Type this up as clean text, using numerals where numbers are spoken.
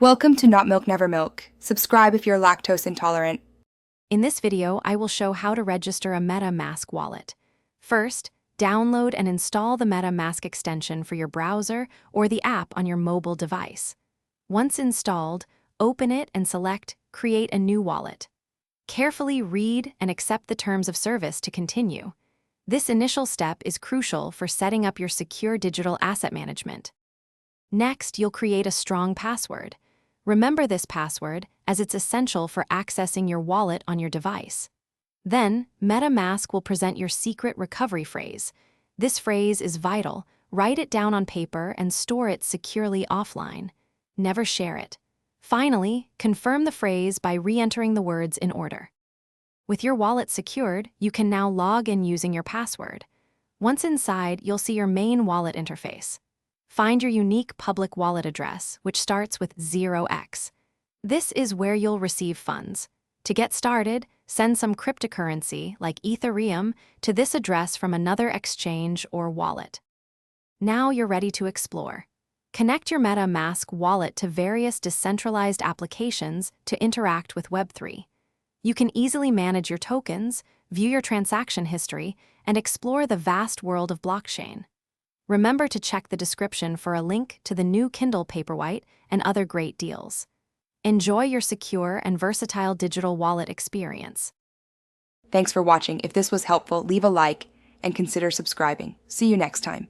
Welcome to Not Milk Never Milk. Subscribe if you're lactose intolerant. In this video, I will show how to register a MetaMask wallet. First, download and install the MetaMask extension for your browser or the app on your mobile device. Once installed, open it and select Create a new wallet. Carefully read and accept the terms of service to continue. This initial step is crucial for setting up your secure digital asset management. Next, you'll create a strong password. Remember this password, as it's essential for accessing your wallet on your device. Then, MetaMask will present your secret recovery phrase. This phrase is vital. Write it down on paper and store it securely offline. Never share it. Finally, confirm the phrase by re-entering the words in order. With your wallet secured, you can now log in using your password. Once inside, you'll see your main wallet interface. Find your unique public wallet address, which starts with 0x. This is where you'll receive funds. To get started, send some cryptocurrency, like Ethereum, to this address from another exchange or wallet. Now you're ready to explore. Connect your MetaMask wallet to various decentralized applications to interact with Web3. You can easily manage your tokens, view your transaction history, and explore the vast world of blockchain. Remember to check the description for a link to the new Kindle Paperwhite and other great deals. Enjoy your secure and versatile digital wallet experience. Thanks for watching. If this was helpful, leave a like and consider subscribing. See you next time.